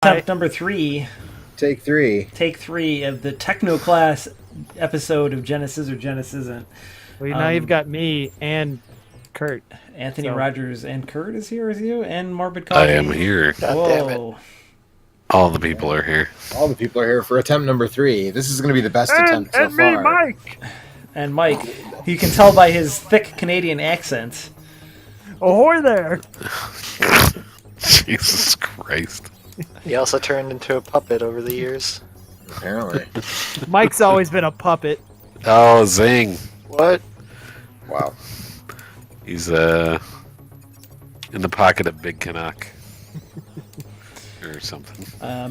Attempt number 3. Take 3. Take 3 of the TechnoClash episode of Genesis or Genesisn't. Well, now you've got me and Kurt. Anthony Rogers and Kurt is here with you, and Morbid Coffee. I am here. God damn it. All the people are here. All the people are here for attempt number 3. This is going to be the best attempt so far. And me, Mike! And Mike. You can tell by his thick Canadian accent. Ahoy there! Jesus Christ. He also turned into a puppet over the years. Apparently. Mike's always been a puppet. Oh, zing. What? Wow. He's in the pocket of Big Canuck. Or something.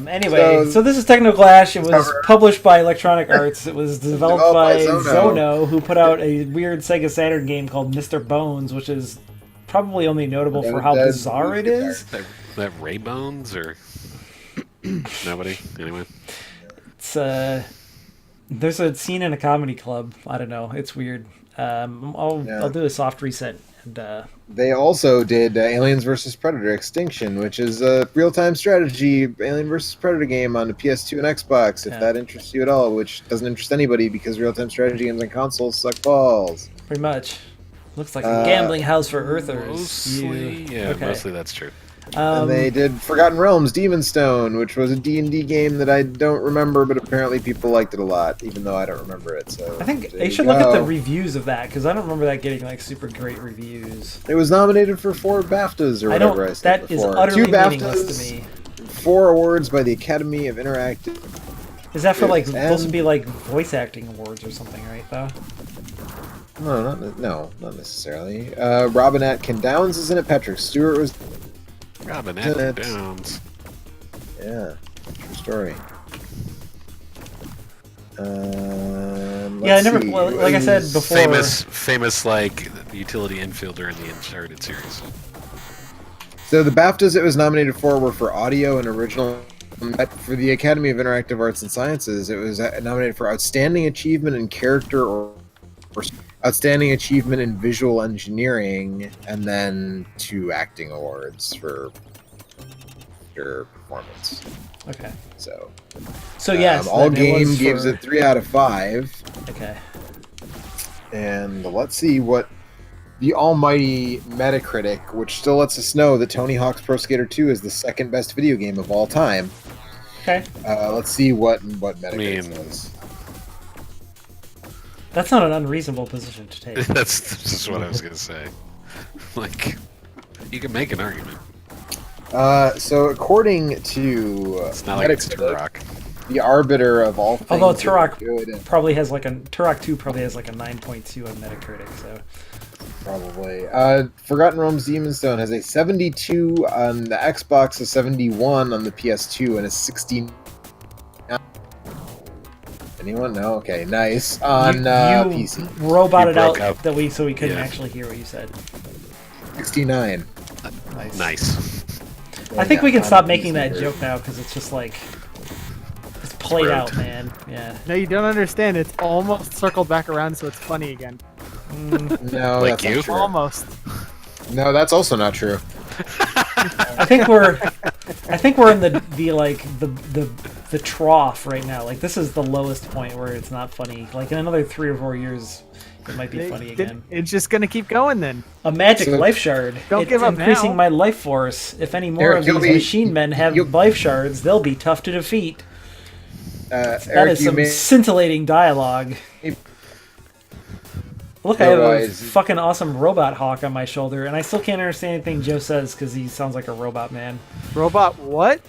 Anyway, so this is TechnoClash. It was published by Electronic Arts. It was developed by Zono, who put out a weird Sega Saturn game called Mr. Bones, which is probably only notable for how bizarre it is. That Ray Bones or nobody? Anyway. It's there's a scene in a comedy club. I don't know. It's weird. I'll do a soft reset. And they also did Aliens vs. Predator Extinction, which is a real-time strategy Alien vs. Predator game on the PS2 and Xbox, if that interests you at all, which doesn't interest anybody because real-time strategy games on consoles suck balls. Pretty much. Looks like a gambling house for Earthers. Mostly, mostly that's true. And they did Forgotten Realms, Demon Stone, which was a D&D game that I don't remember, but apparently people liked it a lot, even though I don't remember it. So I think they should look at the reviews of that, because I don't remember that getting like super great reviews. It was nominated for 4 BAFTAs or whatever I said That before. is utterly 2 meaningless to me. 4 awards by the Academy of Interactive. Is that for like supposed to be like voice acting awards or something, right? Though. No, not necessarily. Robin Atkin Downs is in it. Patrick Stewart was. Robin Atkin Downs. Yeah, true story. I never. Well, like I said before, famous like utility infielder in the Uncharted series. So the BAFTAs it was nominated for were for audio and original. For the Academy of Interactive Arts and Sciences, it was nominated for Outstanding Achievement in Character or Outstanding Achievement in Visual Engineering, and then 2 acting awards for your performance. Okay. So yes, All Game gives it 3 out of 5. Okay. And let's see what the almighty Metacritic, which still lets us know that Tony Hawk's Pro Skater 2 is the 2nd best video game of all time. Okay. Let's see what Metacritic says. That's not an unreasonable position to take. That's just what I was going to say. Like, you can make an argument. So according to it's not like it's Turok. The arbiter of all things. Although Turok probably has like Turok 2 probably has like a 9.2 on Metacritic, so probably. Forgotten Realms Demon Stone has a 72 on the Xbox, a 71 on the PS2, and a 60. Anyone? No? Okay, nice. On PC. Roboted out that so we couldn't actually hear what you said. 69. Nice. I think we can stop making that joke now because it's just like it's played out, man. Yeah. No, you don't understand. It's almost circled back around, so it's funny again. No, like that's not true. Almost. No, that's also not true. I think we're in the trough right now. Like this is the lowest point where it's not funny. Like in another 3 or 4 years, it might be funny again. It's just gonna keep going then. A magic life shard. Don't give up increasing now. my life force. If any more of these machine men have life shards, they'll be tough to defeat. That is some scintillating dialogue. Look, I have a fucking awesome robot hawk on my shoulder, and I still can't understand anything Joe says because he sounds like a robot man. Robot what?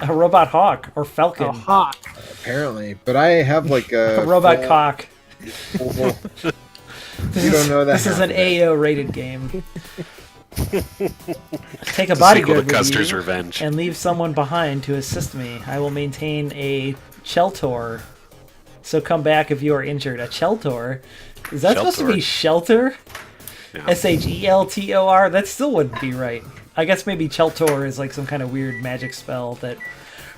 A robot hawk or falcon. A hawk. Apparently, but I have like a robot cock. You don't know that. This is an AO rated game. Take a bodyguard with you Revenge. and leave someone behind to assist me. I will maintain a shelter. So come back if you are injured. A shelter? Is that supposed to be shelter? Yeah. SHELTOR? That still wouldn't be right. I guess maybe Cheltor is like some kind of weird magic spell that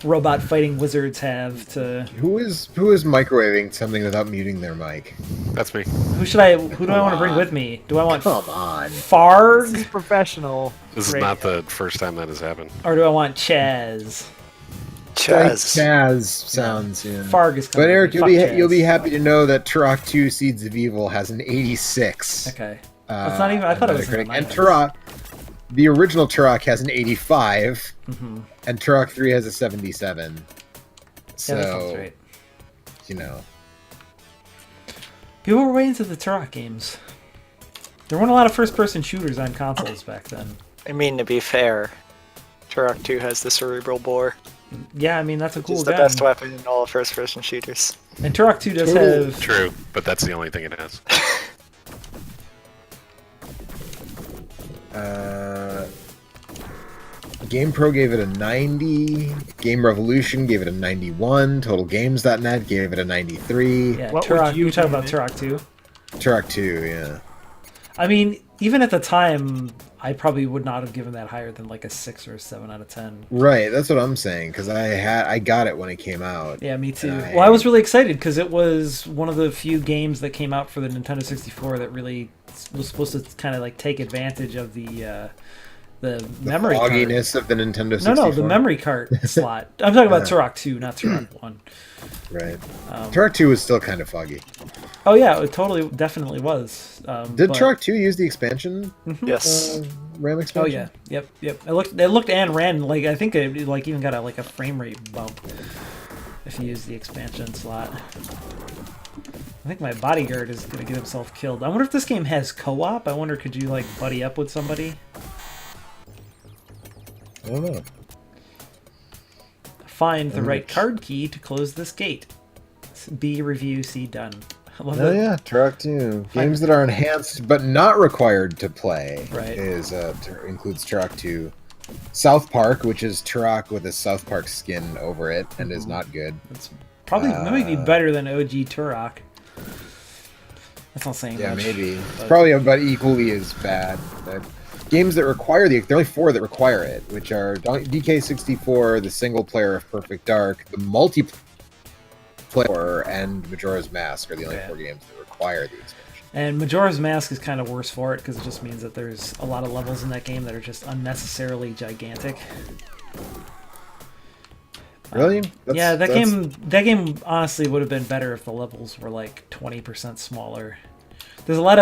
robot fighting wizards have to. Who is microwaving something without muting their mic? That's me. Who do I want to bring with me? Do I want Come on. This is Farg professional. This is Great. not the first time that has happened. or do I want Chaz? Chaz sounds. Yeah. Farg is coming. But Eric, with me. Fuck you'll be Chaz. happy to know that Turok 2 Seeds of Evil has an 86. Okay. That's not even. I thought it was. Metacritic. And Turok, the original Turok has an 85, and Turok 3 has a 77. So, Yeah, that sounds right. you know. People were way into the Turok games. There weren't a lot of first-person shooters on consoles back then. I mean, to be fair, Turok 2 has the cerebral bore, Yeah, I mean that's a which cool is the gun. best weapon in all first-person shooters. And Turok 2 does have. True, but that's the only thing it has. GamePro gave it a 90. Game Revolution gave it a 91. TotalGames.net gave it a 93. Yeah, What would Turok. you You talking give about it? Turok 2? Turok 2, yeah. I mean, even at the time, I probably would not have given that higher than like a 6 or a 7 out of 10. Right, that's what I'm saying, because I got it when it came out. Yeah, me too. And Well, I was really excited because it was one of the few games that came out for the Nintendo 64 that really was supposed to kind of like take advantage of the memory card. fogginess of the Nintendo 64. No, the memory card slot. I'm talking about Turok 2, not Turok 1. Right. Turok 2 was still kind of foggy. Oh yeah, it definitely was. Did but- Turok 2 use the expansion? Yes. RAM Oh expansion? yeah, yep. It looked and ran like I think it like even got a frame rate bump if you use the expansion slot. I think my bodyguard is gonna get himself killed. I wonder if this game has co-op. I wonder could you like buddy up with somebody? I don't know. Find the right card key to close this gate. B review, C done. I love Oh that. yeah, Turok 2. Games that are enhanced but not required to play Right. includes Turok 2. South Park, which is Turok with a South Park skin over it and is not good. It's probably maybe better than OG Turok. That's not saying Yeah, much. maybe. It's but- probably about equally as bad. Games that require there are only 4 that require it, which are DK64, the single player of Perfect Dark, the multiplayer, and Majora's Mask are the only 4 games that require the expansion. And Majora's Mask is kind of worse for it because it just means that there's a lot of levels in that game that are just unnecessarily gigantic. Really? Yeah, that game honestly would have been better if the levels were like 20% smaller. There's a lot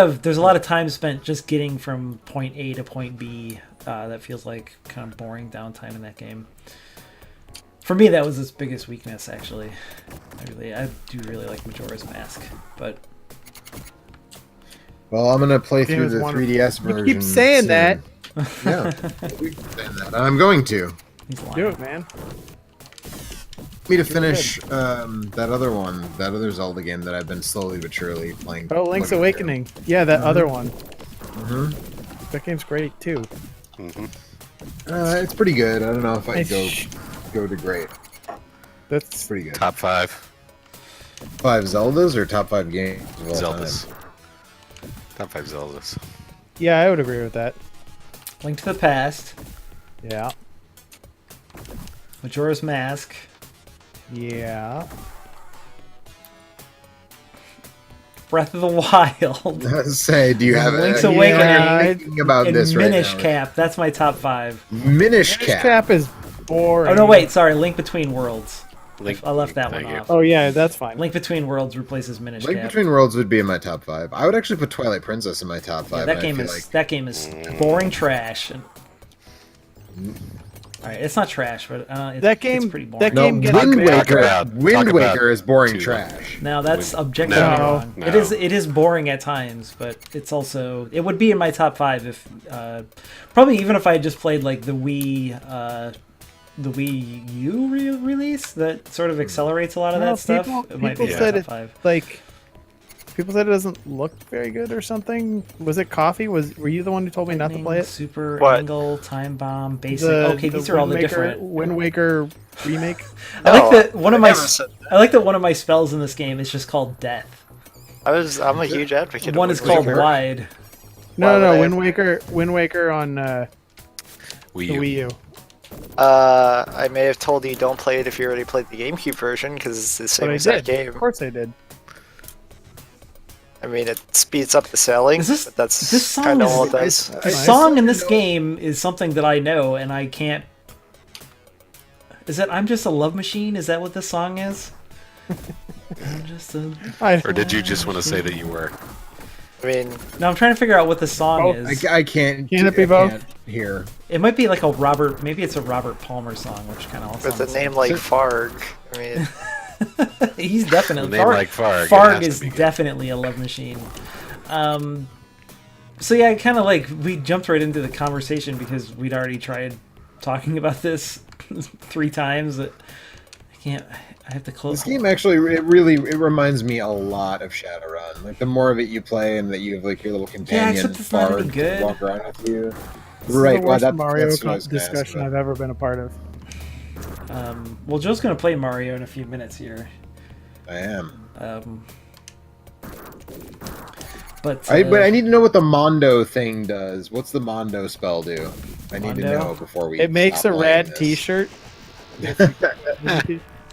of time spent just getting from point A to point B. That feels like kind of boring downtime in that game. For me, that was its biggest weakness. Actually, I do really like Majora's Mask, but Well, I'm gonna play Game through is the wonderful. 3DS version. You keep saying soon. that. Yeah, we keep saying that. I'm going to. he's lying. Do it, man. Me to finish that other Zelda game that I've been slowly but surely playing. Oh, Link's looking Awakening. Yeah, that other one. through. That game's great too. It's pretty good. I don't know if I'd Nice. go to great. That's It's pretty good. Top 5 5 Zeldas or top 5 games of all Zeldas. time? Top 5 Zeldas. yeah, I would agree with that. Link to the Past, Yeah. Majora's Mask, Yeah. Breath of the Wild, Say, do you have Link's any Awakening, thinking about and this right Minish now? Cap. That's my top 5. Minish This Cap. cap is boring. Oh no, wait, sorry. Link Between Worlds. Link, I left that one thank you. off. Oh yeah, that's fine. Link Between Worlds replaces Minish Link Cap. Between Worlds would be in my top 5. I would actually put Twilight Princess in my top 5. Yeah, that and I game feel is like that game is boring trash. And... All right, it's not trash, but That game- it's pretty boring. that no, game gets Wind big. Waker. Talk Wind about Waker is boring two. trash. Now that's Wind- objectively No. wrong. No. It is it is boring at times, but it would be in my top 5 if probably even if I just played like the Wii U release that sort of accelerates a lot of No, that stuff. people- It might be people in my said top it- 5. Like, people said it doesn't look very good or something. Was it Coffee? Were you the one who told me not to play it? Super What? Angle, Time Bomb, Basic. Okay, these are all the Wind Waker- different. Wind Waker remake. I like that one of my never said that. I like that one of my spells in this game is just called Death. I'm a huge advocate. One of is Wind called Waker. Wide. No, Why no, would I Wind Waker on Wii the U. Wii U. I may have told you don't play it if you already played the GameCube version, because it's the But same I exact did. game. Of course I did. I mean, it speeds up the selling, Is this- but that's this song kind of is- all it does. The Nice. song in this game is something that I know, and I can't. Is it "I'm Just a Love Machine"? Is that what this song is? I'm just a... Or did you just want to say that you were? I mean, No, I'm trying to figure out what the song Oh, is. I can't. Can it be I both? can't hear. It might be like a Robert. Maybe it's a Robert Palmer song, which kind of also. with a name like Farg, I mean, He's definitely A name like Farg, it Farg has to is be good. definitely a love machine. So yeah, kind of like we jumped right into the conversation because we'd already tried talking about this 3 times. That I can't. I have to close. This game actually, it reminds me a lot of Shadowrun. Like the more of it you play, and that you have like your little companion except it's not any bard good. to walk around with you. This Right, is the well, worst Mario that's what I was gonna ask discussion about. I've ever been a part of. Well, Joe's gonna play Mario in a few minutes here. I am. But I need to know what the Mondo thing does. What's the Mondo spell do? I need to Mondo? know before we. It makes a stop playing rad this. T-shirt.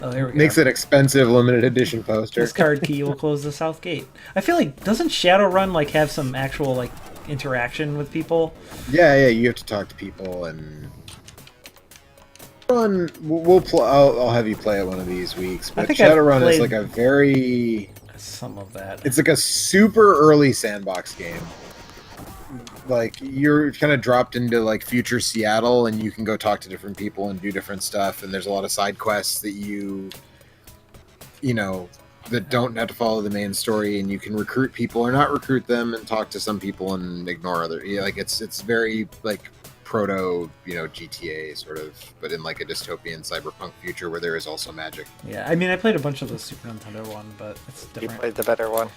oh, here we go. Makes an expensive limited edition poster. This card key will close the south gate. I feel like doesn't Shadowrun like have some actual like interaction with people? Yeah, you have to talk to people and. I'll have you play it one of these weeks. But think I've Shadowrun is played- like a very. Some of that. It's like a super early sandbox game. Like you're kind of dropped into like future Seattle, and you can go talk to different people and do different stuff. And there's a lot of side quests that you know, that don't have to follow the main story, and you can recruit people or not recruit them, and talk to some people and ignore other. Yeah, like it's very like proto, GTA sort of, but in like a dystopian cyberpunk future where there is also magic. Yeah, I mean, I played a bunch of the Super Nintendo one, but it's you different. played the better one.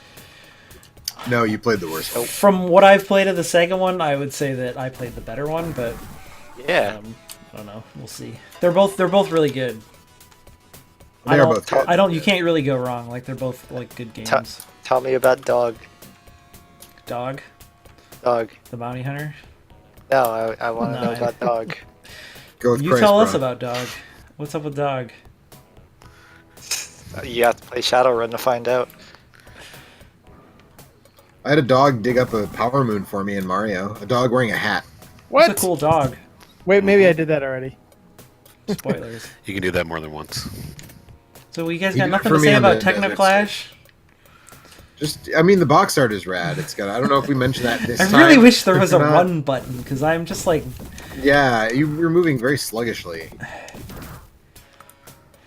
No, you played the worst. From what I've played of the Sega one, I would say that I played the better one, but Yeah. I don't know. We'll see. They're both really good. They are both good. You can't really go wrong. Like they're both like good games. Tell me about Dog. Dog, Dog. the bounty hunter. No, I want to No, know about Dog. Go with You Christ, tell bro. us about Dog. What's up with Dog? You have to play Shadowrun to find out. I had a dog dig up a power moon for me in Mario. A dog wearing a hat. What? It's a cool dog. Wait, maybe I did that already. Spoilers. You can do that more than once. So you guys He got did it nothing for to me say on about the desert TechnoClash? The box art is rad. It's got. I don't know if we mentioned that this I time. really wish there was a or not. run button because I'm just like, Yeah, you're moving very sluggishly.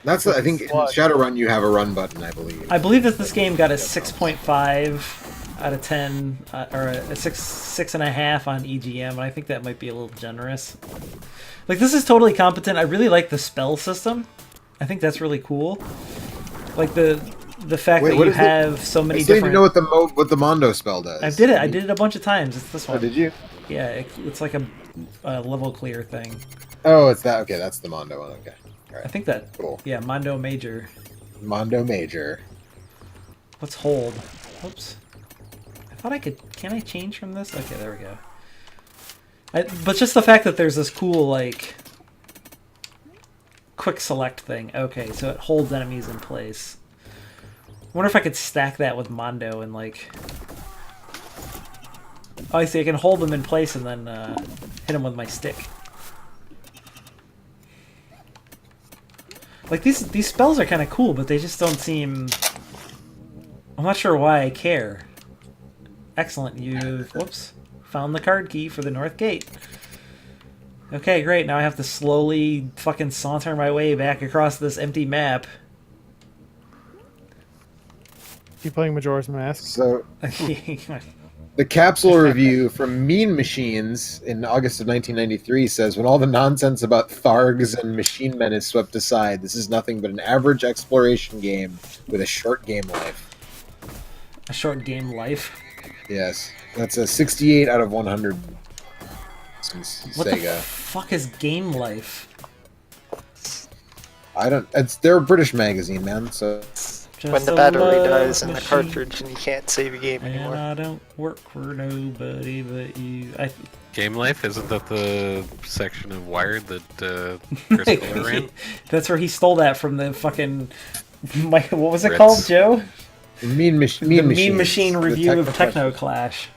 That's. I think in Shadowrun you have a run button. I believe. I believe that this game got a 6.5 out of 10, or a 6.5 on EGM, and I think that might be a little generous. Like, this is totally competent. I really like the spell system. I think that's really cool. Like the fact Wait, that what you is it? have so I many still need to different. know what the Mondo spell does. I did it. I did it a bunch of times. It's this Oh, one. did you? Yeah, it's like a level clear thing. Oh, it's that. Okay, that's the Mondo one. Okay. All I right. think that. Cool. Yeah, Mondo Major. Mondo Major. Let's hold. Oops. I thought I could. Can I change from this? Okay, there we go. But just the fact that there's this cool, like, quick select thing. Okay, so it holds enemies in place. I wonder if I could stack that with Mondo and, like... Oh, I see. I can hold them in place and then hit them with my stick. Like, these spells are kind of cool, but they just don't seem... I'm not sure why I care. Excellent. You've, whoops, found the card key for the north gate. Okay, great. Now I have to slowly fucking saunter my way back across this empty map. You playing Majora's Mask? So the capsule review from Mean Machines in August of 1993 says, when all the nonsense about Thargs and machine men is swept aside, this is nothing but an average exploration game with a short game life. A short game life. Yes, that's a 68 out of 100 since What the Sega. fuck is game life? They're a British magazine, man, so when the battery dies in the cartridge and you can't save a game And anymore. I don't work for nobody but you. Game Life, isn't that the section of Wired that Chris Fuller ran? That's where he stole that from the fucking. What was it Ritz. called, Joe? Mean Mean Machine review of TechnoClash. TechnoClash.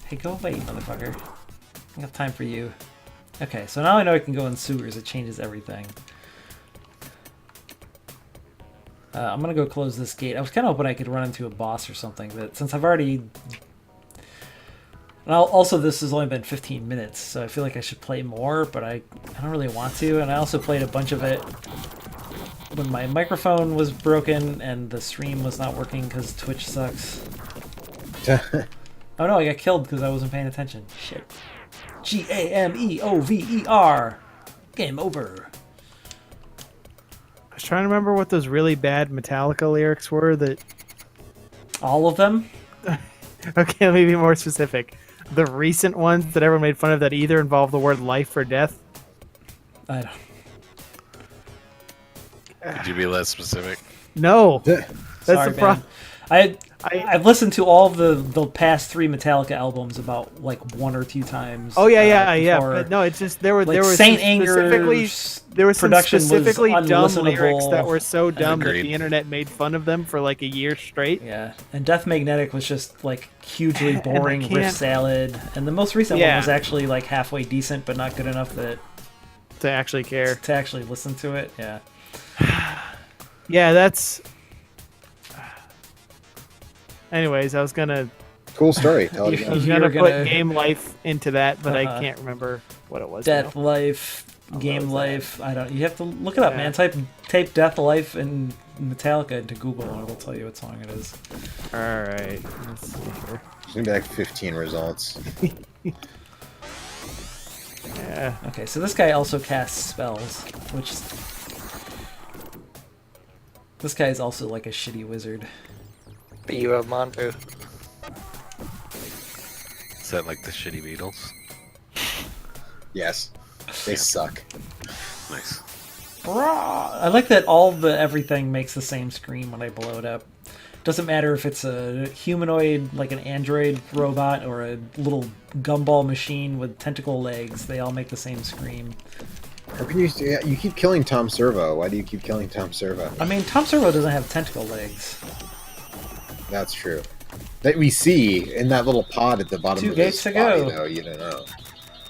Hey, go away, motherfucker. I got time for you. Okay, so now I know I can go in sewers. It changes everything. I'm gonna go close this gate. I was kind of hoping I could run into a boss or something, but since I've already... And also, this has only been 15 minutes, so I feel like I should play more, but I don't really want to. And I also played a bunch of it when my microphone was broken and the stream was not working because Twitch sucks. Oh no, I got killed because I wasn't paying attention. Shit. Gameover. Game over. I was trying to remember what those really bad Metallica lyrics were that... All of them? Okay, let me be more specific. The recent ones that everyone made fun of that either involve the word life or death. I don't... Could you be less specific? No. That's Sorry, the problem. I've listened to all of the past 3 Metallica albums about like 1 or 2 times. Oh yeah. before. But no, it's just there were Saint some production was specifically dumb unlistenable. lyrics that were so dumb that Agreed. the internet made fun of them for like a year straight. Yeah, and Death Magnetic was just like hugely And I boring riff can't- salad, and the most recent one Yeah. was actually like halfway decent, but not good enough that To actually care. to actually listen to it. Yeah. Yeah, that's. Anyways, I was gonna Cool story. Tell it You- I again. was you gonna were put gonna- Game Life into that, but I Uh-huh. can't remember what it was. Death now. Life, I'll Game load that. Life. I don't. You have to look it up, Yeah. man. Type Death Life and Metallica into Google, and it'll tell you what song it is. All right. Let's see here. There's gonna be like 15 results. Yeah. Okay, so this guy also casts spells, which this guy is also like a shitty wizard. But you have Mondo. Is that like the shitty Beatles? Yes, they suck. Nice. I like that all the everything makes the same screen when I blow it up. Doesn't matter if it's a humanoid, like an android robot, or a little gumball machine with tentacle legs. They all make the same scream. How can you? Yeah, you keep killing Tom Servo. Why do you keep killing Tom Servo? I mean, Tom Servo doesn't have tentacle legs. That's true. That we see in that little pod at the bottom 2 of gates his to body, go. though. You don't know.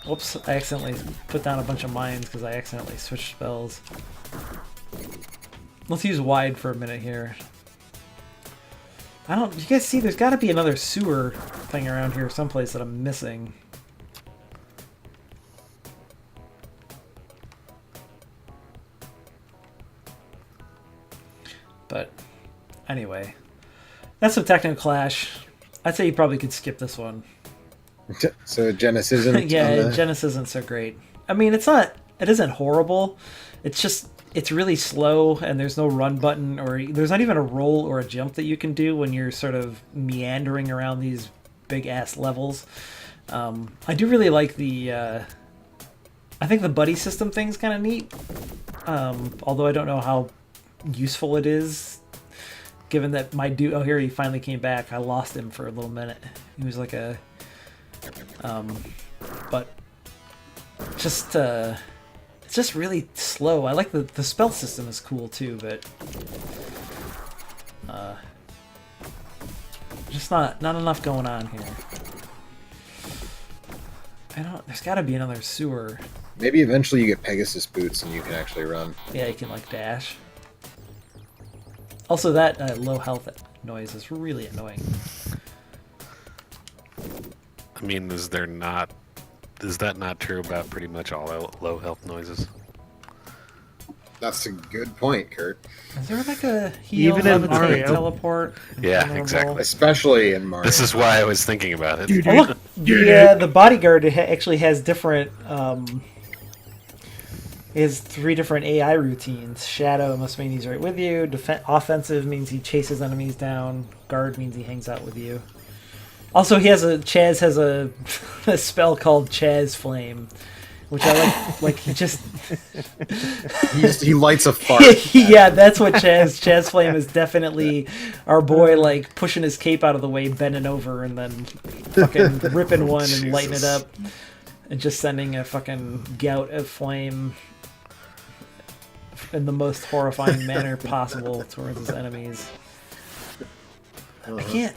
Whoops, I accidentally put down a bunch of mines because I accidentally switched spells. Let's use wide for a minute here. You guys see, there's got to be another sewer thing around here someplace that I'm missing. But anyway, that's some TechnoClash. I'd say you probably could skip this one. So Genesisn't. Yeah, on the... Genesis isn't so great. I mean, it isn't horrible. It's really slow, and there's no run button, or there's not even a roll or a jump that you can do when you're sort of meandering around these big ass levels. I do really like the. I think the buddy system thing's kind of neat. Although I don't know how useful it is, given that my dude. Oh, here he finally came back. I lost him for a little minute. He was like a. But just it's just really slow. I like the spell system is cool too, but just not enough going on here. There's got to be another sewer. Maybe eventually you get Pegasus boots and you can actually run. Yeah, you can like dash. Also, that low health noise is really annoying. I mean, is that not true about pretty much all low health noises? That's a good point, Kurt. Is there like a heal, Even in levitate, Mario. teleport? Yeah, vulnerable? exactly. Especially in Mario. This is why I was thinking about it. Oh, look, the bodyguard actually has different. He has 3 different AI routines. Shadow must mean he's right with you. Offensive means he chases enemies down. Guard means he hangs out with you. Also, Chaz has a spell called Chaz Flame, which I like. Like he just He lights a fart. yeah, that's what Chaz Flame is definitely our boy, like pushing his cape out of the way, bending over, and then fucking ripping one and lighting it up, and just sending a fucking gout of flame in the most horrifying manner possible towards his enemies. I can't.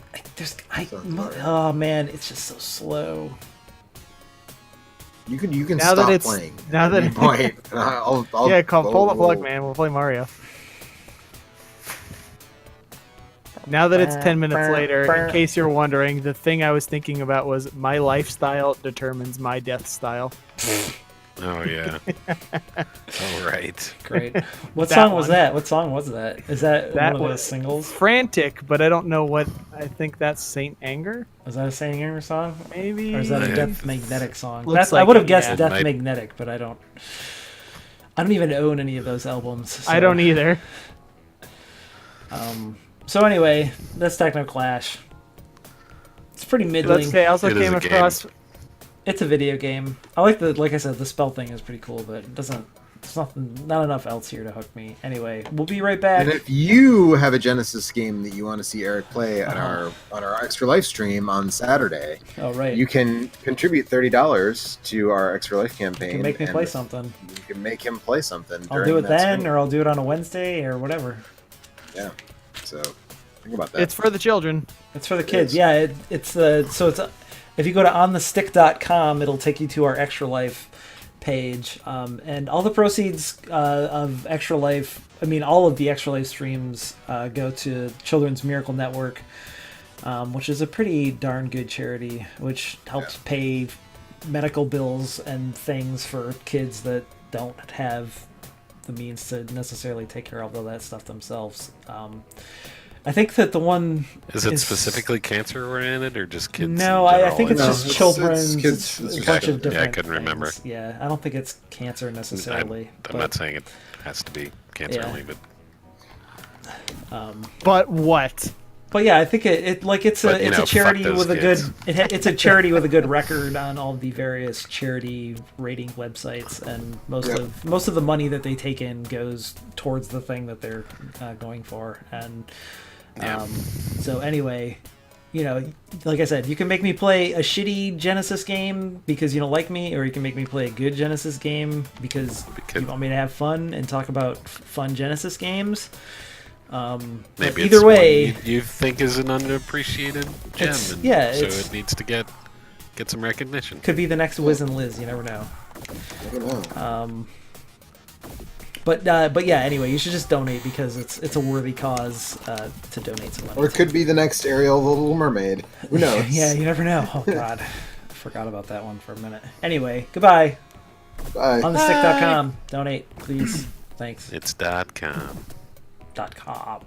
Oh man, it's just so slow. You can Now stop that it's playing. now that At any point. I'll yeah, pull the plug, whoa. man. We'll play Mario. Now that it's 10 minutes later, in case you're wondering, the thing I was thinking about was my lifestyle determines my death style. Oh yeah. All right. Great. What That song was one. that? What song was that? Is that That one of the was singles? Frantic, but I don't know what. I think that's Saint Anger, Was that a Saint Anger song? maybe. Or is that a Yeah. Death Magnetic song? Looks That's, I like would have it, guessed yeah. Death Might- Magnetic, but I don't even own any of those albums. So. I don't either. So anyway, that's TechnoClash. It's pretty middling. Let's say I also It is came a game. across. It's a video game. I like I said, the spell thing is pretty cool, but it doesn't. There's not enough else here to hook me. Anyway, we'll be right back. And if you have a Genesis game that you want to see Eric play on our extra live stream on Saturday, Oh right, you can contribute $30 to our extra life campaign. you can make me and play something. You can make him play something. I'll during do it that then, stream. or I'll do it on a Wednesday, or whatever. Yeah. So think about that. It's for the children. It's for the kids. is. Yeah, it's if you go to onthestick.com, it'll take you to our Extra Life page, and all the proceeds of Extra Life, I mean all of the Extra Life streams go to Children's Miracle Network, which is a pretty darn good charity, which helps pay medical bills and things for kids that don't have the means to necessarily take care of all that stuff themselves. I think that the one Is it specifically cancer oriented or just kids? No, in I general? think it's No, just it's children's. kids. It's It's a bunch children. of different. Yeah, I couldn't remember. things. Yeah, I don't think it's cancer necessarily. I'm not saying it has to be cancer Yeah. only, but But what? But yeah, I think it's But, a fuck charity those with a kids. good it's a charity with a good record on all the various charity rating websites, and most of the money that they take in goes towards the thing that they're going for. And so anyway, like I said, you can make me play a shitty Genesis game because you don't like me, or you can make me play a good Genesis game because you want me to have fun and talk about fun Genesis games. maybe either it's way, one you think is an underappreciated gem, It's- and yeah, so it's- it needs to get some recognition. could be the next Wiz and Liz. You never know. I don't know. But yeah. Anyway, you should just donate because it's a worthy cause to donate some money. Or it could be the next Ariel the Little Mermaid. Who knows? Yeah, you never know. Oh God, I forgot about that one for a minute. Anyway, goodbye. Bye. onthestick.com. Donate, please. Thanks. It's .com. .com.